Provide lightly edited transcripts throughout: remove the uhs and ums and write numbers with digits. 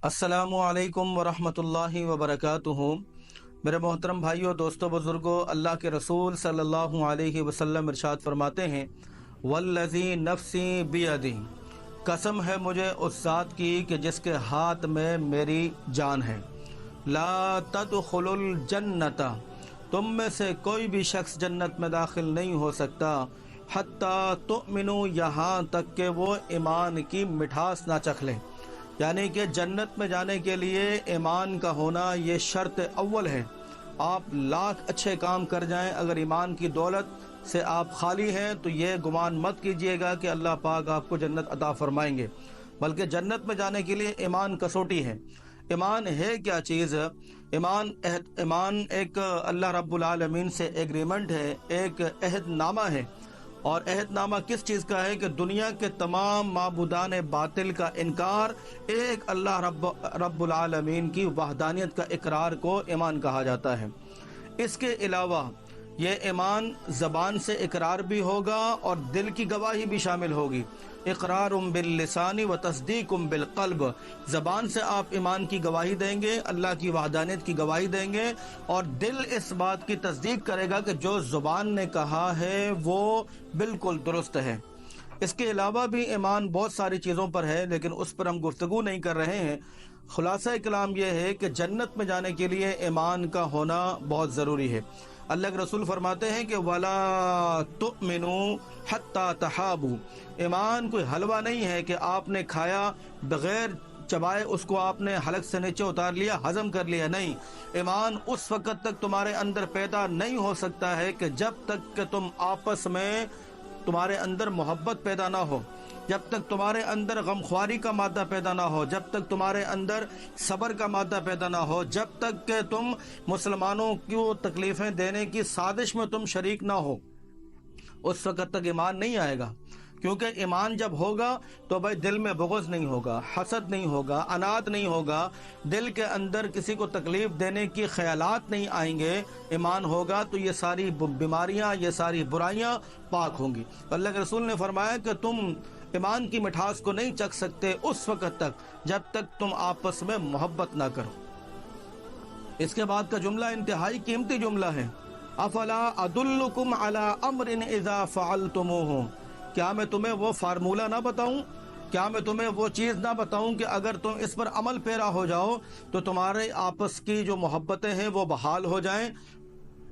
अस्सलामुअलैकुम वरहमतुल्लाहि वबरकातुहू। मेरे मोहतरम भाइयों, दोस्तों, बुज़ुर्गों, अल्लाह के रसूल सल्लल्लाहु अलैहि वसल्लम इरशाद फरमाते हैं, वल्लज़ी नफ़्सी बियदी, कसम है मुझे उस ज़ात की कि जिसके हाथ में मेरी जान है, ला तदखुलुल जन्नता, तुम में से कोई भी शख्स जन्नत में दाखिल नहीं हो सकता, हत्ता तुमिनु, यहाँ तक कि वो ईमान की मिठास ना चख ले। यानी कि जन्नत में जाने के लिए ईमान का होना ये शर्त अव्वल है। आप लाख अच्छे काम कर जाएं, अगर ईमान की दौलत से आप खाली हैं तो ये गुमान मत कीजिएगा कि अल्लाह पाक आपको जन्नत अता फरमाएंगे, बल्कि जन्नत में जाने के लिए ईमान कसौटी है। ईमान है क्या चीज़? ईमान एक अल्लाह रब्बुल आलमीन से एग्रीमेंट है, एक अहदनामा है। और अहदनामा किस चीज़ का है कि दुनिया के तमाम माबूदान बातिल का इनकार, एक अल्लाह रब्बुल आलमीन की वहदानियत का इकरार को ईमान कहा जाता है। इसके अलावा ये ईमान ज़बान से इकरार भी होगा और दिल की गवाही भी शामिल होगी। इकरारुम बिल लिसानी व तस्दीकुम बिल क़ल्ब, ज़बान से आप ईमान की गवाही देंगे, अल्लाह की वहदानियत की गवाही देंगे, और दिल इस बात की तस्दीक करेगा कि जो ज़ुबान ने कहा है वो बिल्कुल दुरुस्त है। इसके अलावा भी ईमान बहुत सारी चीज़ों पर है, लेकिन उस पर हम गुफ्तगू नहीं कर रहे हैं। खुलासा कलाम यह है कि जन्नत में जाने के लिए ईमान का होना बहुत ज़रूरी है। अल्लाह के रसूल फरमाते हैं कि वला तुमिनु हत्ता तहाबू, ईमान कोई हलवा नहीं है कि आपने खाया बगैर चबाए उसको आपने हलक से नीचे उतार लिया, हजम कर लिया। नहीं, ईमान उस वक़्त तक तुम्हारे अंदर पैदा नहीं हो सकता है कि जब तक कि तुम आपस में तुम्हारे अंदर मोहब्बत पैदा ना हो, जब तक तुम्हारे अंदर गमख्वारी का मादा पैदा ना हो, जब तक तुम्हारे अंदर सब्र का मादा पैदा ना हो, जब तक कि तुम मुसलमानों को तकलीफ़ें देने की साजिश में तुम शरीक ना हो, उस वक़्त तक ईमान नहीं आएगा। क्योंकि ईमान जब होगा तो भाई दिल में बुग़्ज़ नहीं होगा, हसद नहीं होगा, अनाद नहीं होगा, दिल के अंदर किसी को तकलीफ़ देने की ख़यालात नहीं आएंगे। ईमान होगा तो ये सारी बीमारियाँ, ये सारी बुराइयाँ पाक होंगी। अल्लाह के रसूल ने फरमाया कि तुम ईमान की मिठास को नहीं चख सकते उस वक़्त तक जब तक तुम आपस में मोहब्बत ना करो। इसके बाद का जुमला इंतहाई कीमती जुमला है, अफला अदुल्लुकुम अला अम्रिन इज़ा फ़अलतुमूहु, क्या मैं तुम्हें वो फार्मूला ना बताऊं, क्या मैं तुम्हें वो चीज़ ना बताऊं कि अगर तुम इस पर अमल पेरा हो जाओ तो तुम्हारे आपस की जो मोहब्बतें हैं वो बहाल हो जाएं,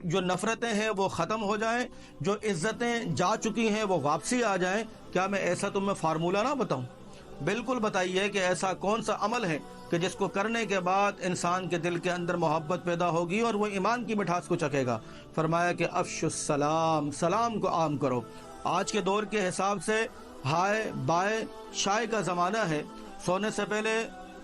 जो नफ़रतें हैं वो ख़त्म हो जाएं, जो इज़्ज़तें जा चुकी हैं वो वापसी आ जाएं। क्या मैं ऐसा तुम्हें फार्मूला ना बताऊं? बिल्कुल बताइए कि ऐसा कौन सा अमल है कि जिसको करने के बाद इंसान के दिल के अंदर मोहब्बत पैदा होगी और वो ईमान की मिठास को चखेगा। फरमाया कि अफ़शुस सलाम, सलाम को आम करो। आज के दौर के हिसाब से हाय बाय शाय का ज़माना है। सोने से पहले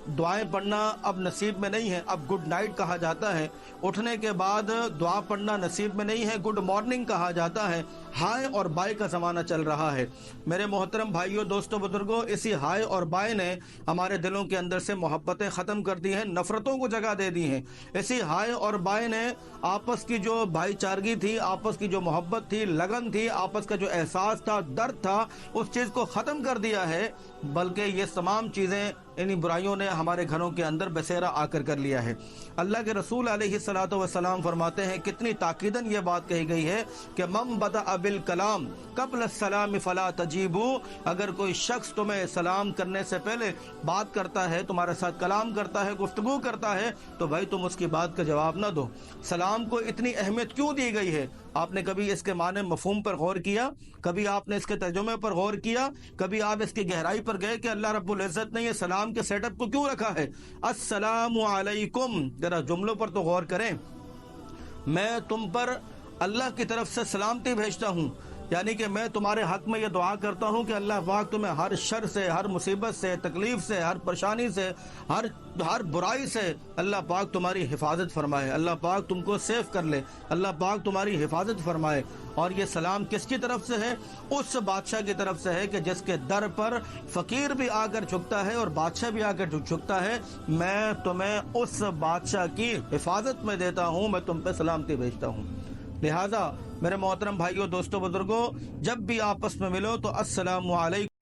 दुआएं पढ़ना अब नसीब में नहीं है, अब गुड नाइट कहा जाता है। उठने के बाद दुआ पढ़ना नसीब में नहीं है, गुड मॉर्निंग कहा जाता है। हाय और बाय का ज़माना चल रहा है। मेरे मोहतरम भाइयों, दोस्तों, बुजुर्गों, इसी हाय और बाय ने हमारे दिलों के अंदर से मोहब्बतें ख़त्म कर दी हैं, नफ़रतों को जगह दे दी हैं। इसी हाय और बाय ने आपस की जो भाईचारगी थी, आपस की जो मोहब्बत थी, लगन थी, आपस का जो एहसास था, दर्द था, उस चीज़ को ख़त्म कर दिया है। बल्कि ये तमाम चीज़ें, इन्हीं बुराइयों ने हमारे घरों के अंदर बसेरा आकर कर लिया है। अल्लाह के रसूल अलैहिस्सलातु वस्सलाम फरमाते हैं, कितनी ताकीदन ये बात कही गई है कि मम बदा बिल कलाम क़ब्ल सलाम फला तजीबू, अगर कोई शख्स तुम्हें सलाम करने से पहले बात करता है, तुम्हारे साथ कलाम करता है, गुफ्तगू करता है, तो भाई तुम उसकी बात का जवाब ना दो। सलाम को इतनी अहमियत क्यों दी गई है? आपने कभी इसके माने मफ़हूम पर गौर किया? कभी आपने इसके तर्जुमे पर गौर किया? कभी आप इसकी गहराई पर गए कि अल्लाह रब्बुल इज़्ज़त ने ये सलाम के सेटअप को क्यों रखा है? अस्सलामु अलैकुम, जरा जुमलों पर तो गौर करें। मैं तुम पर अल्लाह की तरफ से सलामती भेजता हूँ, यानी कि मैं तुम्हारे हक़ में ये दुआ करता हूँ कि अल्लाह पाक तुम्हें हर शर से, हर मुसीबत से, तकलीफ़ से, हर परेशानी से, हर बुराई से अल्लाह पाक तुम्हारी हिफाजत फरमाए, अल्लाह पाक तुमको सेफ कर ले, अल्लाह पाक तुम्हारी हिफाजत फरमाए। और ये सलाम किसकी तरफ से है? उस बादशाह की तरफ से है कि जिसके दर पर फ़कीर भी आकर झुकता है और बादशाह भी आकर झुकता है। मैं तुम्हें उस बादशाह की हिफाजत में देता हूँ, मैं तुम पे सलामती भेजता हूँ। लिहाजा मेरे मोहतरम भाइयों, दोस्तों, बुजुर्गों, जब भी आपस में मिलो तो अस्सलामु अलैकुम।